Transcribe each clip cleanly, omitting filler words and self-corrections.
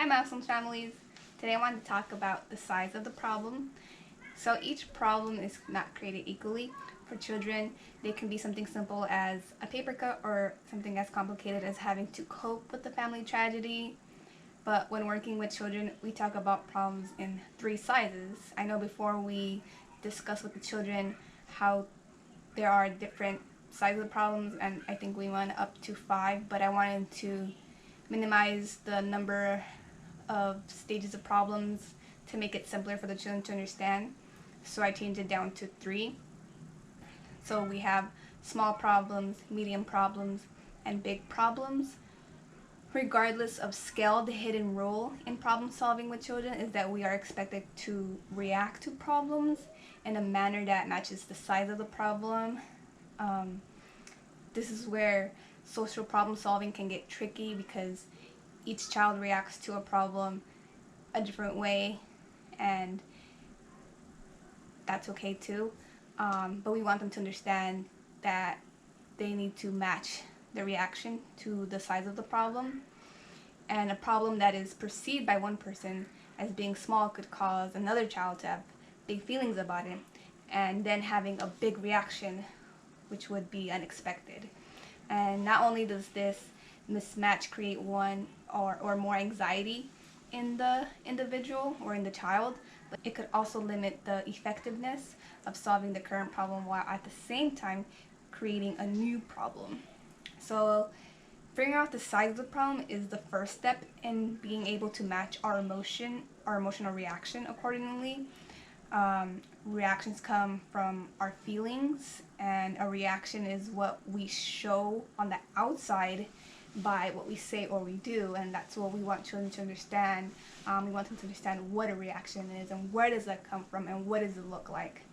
Hi Muslims families. Today I wanted to talk about the size of the problem. So each problem is not created equally. For children, they can be something simple as a paper cut or something as complicated as having to cope with the family tragedy. But when working with children, we talk about problems in three sizes. I know before we discuss with the children how there are different sizes of problems, and I think we went up to 5, but I wanted to minimize the number of stages of problems to make it simpler for the children to understand. So I changed it down to 3. So we have small problems, medium problems, and big problems. Regardless of scale, the hidden rule in problem solving with children is that we are expected to react to problems in a manner that matches the size of the problem. This is where social problem solving can get tricky because each child reacts to a problem a different way, and that's okay too. But we want them to understand that they need to match the reaction to the size of the problem. And a problem that is perceived by one person as being small could cause another child to have big feelings about it, and then having a big reaction, which would be unexpected. And not only does this mismatch create one or more anxiety in the individual or in the child, but it could also limit the effectiveness of solving the current problem while at the same time creating a new problem. So figuring out the size of the problem is the first step in being able to match our emotional reaction accordingly. Reactions come from our feelings, and a reaction is what we show on the outside by what we say or we do, and that's what we want children to understand. We want them to understand what a reaction is and where does that come from and what does it look like.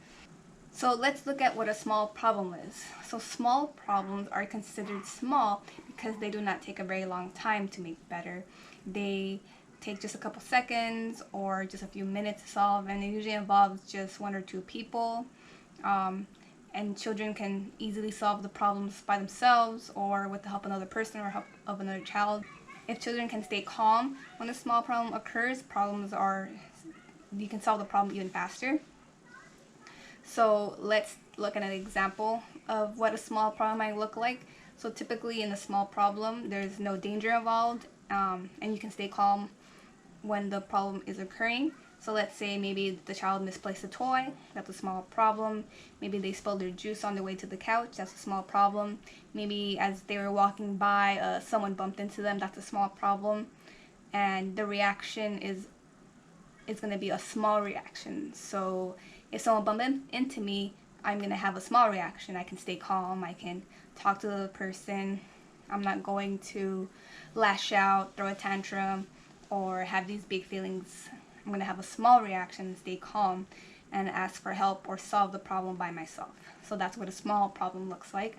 So let's look at what a small problem is. So small problems are considered small because they do not take a very long time to make better. They take just a couple seconds or just a few minutes to solve, and it usually involves just 1 or 2 people. And children can easily solve the problems by themselves or with the help of another person or help of another child. If children can stay calm when a small problem occurs, you can solve the problem even faster. So let's look at an example of what a small problem might look like. So typically in a small problem, there's no danger involved, and you can stay calm when the problem is occurring. So let's say maybe the child misplaced a toy, that's a small problem. Maybe they spilled their juice on their way to the couch, that's a small problem. Maybe as they were walking by, someone bumped into them, that's a small problem. And the reaction is going to be a small reaction. So if someone bumped into me, I'm going to have a small reaction. I can stay calm, I can talk to the person. I'm not going to lash out, throw a tantrum, or have these big feelings. I'm going to have a small reaction, stay calm, and ask for help or solve the problem by myself. So that's what a small problem looks like.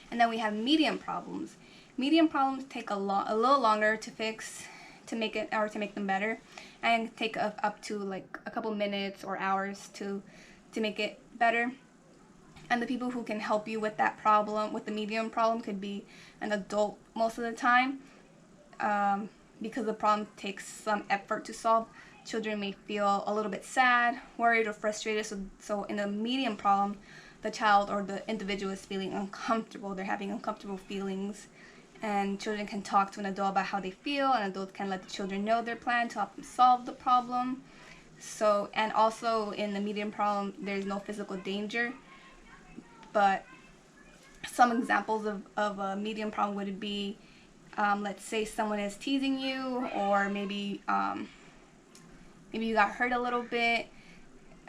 And then we have medium problems. Medium problems take a little longer to fix, to make them better, and take up to like a couple minutes or hours to make it better. And the people who can help you with that problem, with the medium problem, could be an adult most of the time, because the problem takes some effort to solve. Children may feel a little bit sad, worried, or frustrated. So in a medium problem, the child or the individual is feeling uncomfortable. They're having uncomfortable feelings. And children can talk to an adult about how they feel, and adults can let the children know their plan to help them solve the problem. So, and also in the medium problem, there's no physical danger. But some examples of a medium problem would be, let's say someone is teasing you, or maybe you got hurt a little bit,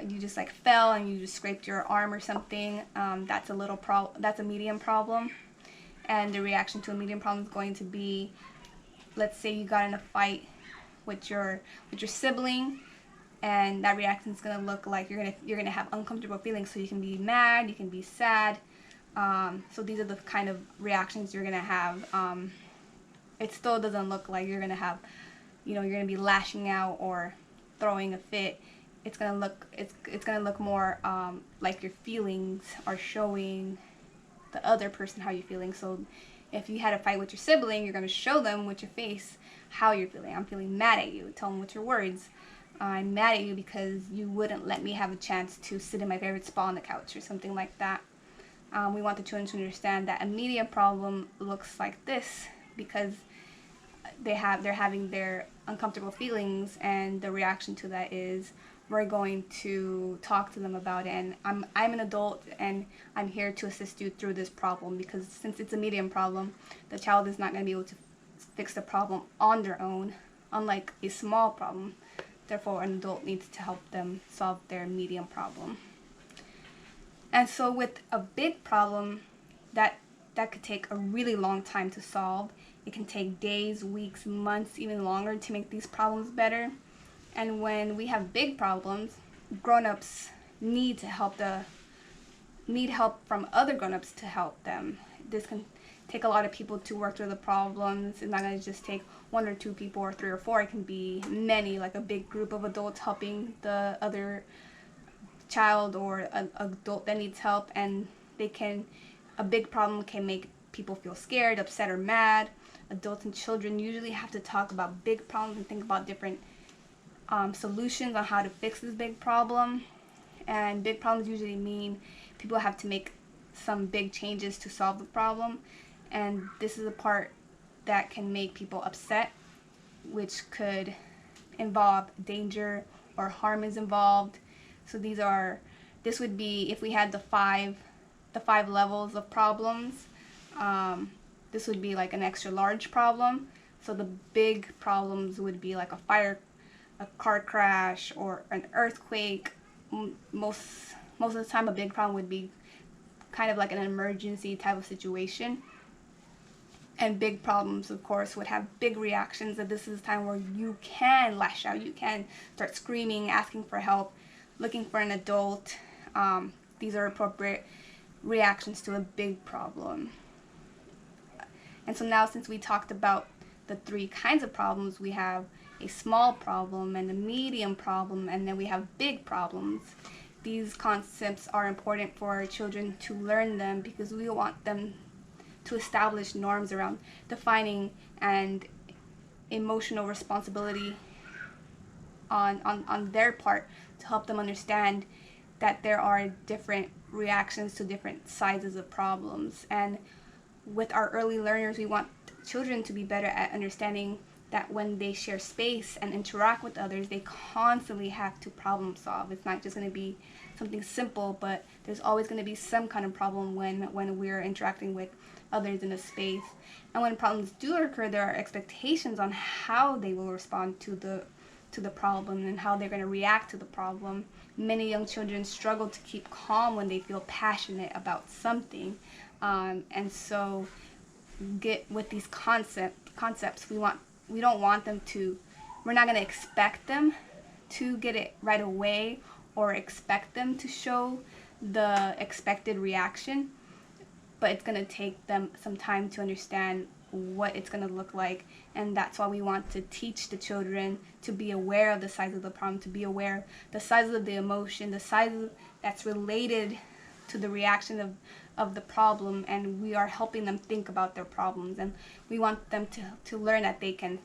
you just like fell and you just scraped your arm or something. That's a medium problem. And the reaction to a medium problem is going to be, let's say you got in a fight with your sibling, and that reaction is going to look like you're going to have uncomfortable feelings. So you can be mad, you can be sad. So these are the kind of reactions you're going to have. It still doesn't look like you're going to have, you're going to be lashing out or throwing a fit. It's going to look more like your feelings are showing the other person how you're feeling. So If you had a fight with your sibling, you're going to show them with your face how you're feeling. I'm feeling mad at you. Tell them with your words. I'm mad at you because you wouldn't let me have a chance to sit in my favorite spot on the couch or something like that. We want the children to understand that a medium problem looks like this because they're having their uncomfortable feelings, and the reaction to that is we're going to talk to them about it, and I'm an adult and I'm here to assist you through this problem, because since it's a medium problem, the child is not going to be able to fix the problem on their own, unlike a small problem. Therefore, an adult needs to help them solve their medium problem. And so with a big problem, that could take a really long time to solve. It can take days, weeks, months, even longer to make these problems better. And when we have big problems, grown-ups need help from other grown-ups to help them. This can take a lot of people to work through the problems. It's not going to just take one or two people or three or four. It can be many, like a big group of adults helping the other child or an adult that needs help. And a big problem can make people feel scared, upset, or mad. Adults and children usually have to talk about big problems and think about different solutions on how to fix this big problem. And big problems usually mean people have to make some big changes to solve the problem. And this is a part that can make people upset, which could involve danger or harm is involved. So this would be, if we had the five levels of problems, this would be like an extra large problem. So the big problems would be like a fire, a car crash, or an earthquake. Most of the time, a big problem would be kind of like an emergency type of situation. And big problems, of course, would have big reactions. And this is a time where you can lash out. You can start screaming, asking for help, looking for an adult. These are appropriate reactions to a big problem. And so now, since we talked about the three kinds of problems, we have a small problem and a medium problem, and then we have big problems. These concepts are important for our children to learn them because we want them to establish norms around defining and emotional responsibility on their part, to help them understand that there are different reactions to different sizes of problems. And with our early learners, we want children to be better at understanding that when they share space and interact with others, they constantly have to problem solve. It's not just going to be something simple, but there's always going to be some kind of problem when we're interacting with others in a space. And when problems do occur, there are expectations on how they will respond to the problem and how they're going to react to the problem. Many young children struggle to keep calm when they feel passionate about something. And so with these concepts, we're not going to expect them to get it right away or expect them to show the expected reaction, but it's going to take them some time to understand what it's going to look like. And that's why we want to teach the children to be aware of the size of the problem, to be aware of the size of the emotion, the size that's related to the reaction of the problem, and we are helping them think about their problems, and we want them to learn that they can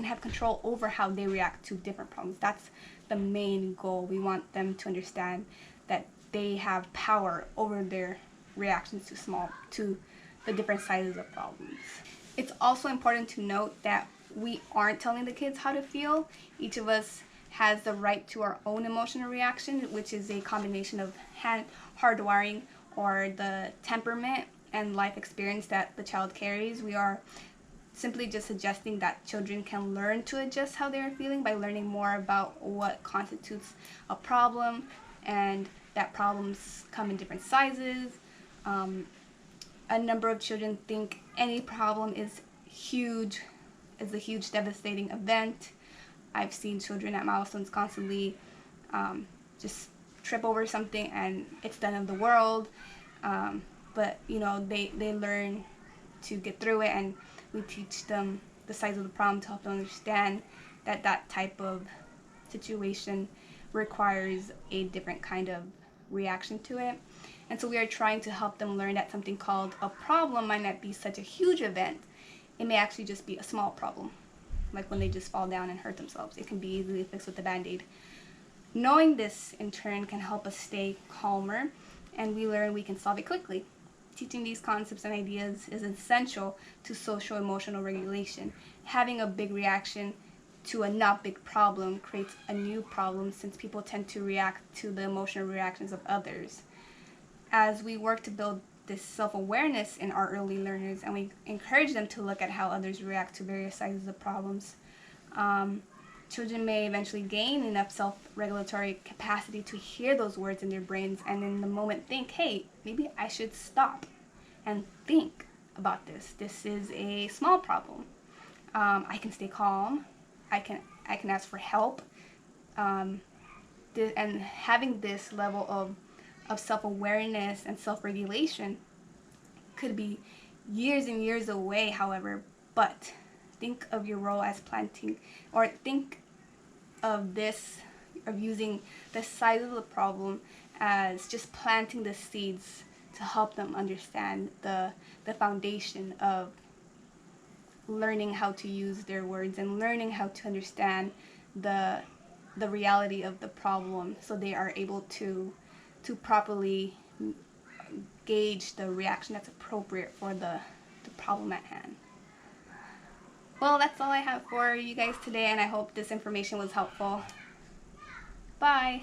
have control over how they react to different problems. That's the main goal. We want them to understand that they have power over their reactions to the different sizes of problems. It's also important to note that we aren't telling the kids how to feel. Each of us has the right to our own emotional reaction, which is a combination of hardwiring or the temperament and life experience that the child carries. We are simply just suggesting that children can learn to adjust how they are feeling by learning more about what constitutes a problem, and that problems come in different sizes. A number of children think any problem is a huge, devastating event. I've seen children at milestones constantly just trip over something and it's the end of the world. But they learn to get through it, and we teach them the size of the problem to help them understand that type of situation requires a different kind of reaction to it. And so we are trying to help them learn that something called a problem might not be such a huge event. It may actually just be a small problem, like when they just fall down and hurt themselves. It can be easily fixed with a Band-Aid. Knowing this, in turn, can help us stay calmer, and we learn we can solve it quickly. Teaching these concepts and ideas is essential to social emotional regulation. Having a big reaction to a not big problem creates a new problem, since people tend to react to the emotional reactions of others. As we work to build this self-awareness in our early learners, and we encourage them to look at how others react to various sizes of problems, children may eventually gain enough self-regulatory capacity to hear those words in their brains and in the moment think, hey, maybe I should stop and think about this. This is a small problem. I can stay calm. I can ask for help. And having this level of self-awareness and self-regulation could be years and years away, however, but think of your role as planting, or think of using the size of the problem as just planting the seeds to help them understand the foundation of learning how to use their words and learning how to understand the reality of the problem, so they are able to properly gauge the reaction that's appropriate for the problem at hand. Well, that's all I have for you guys today, and I hope this information was helpful. Bye!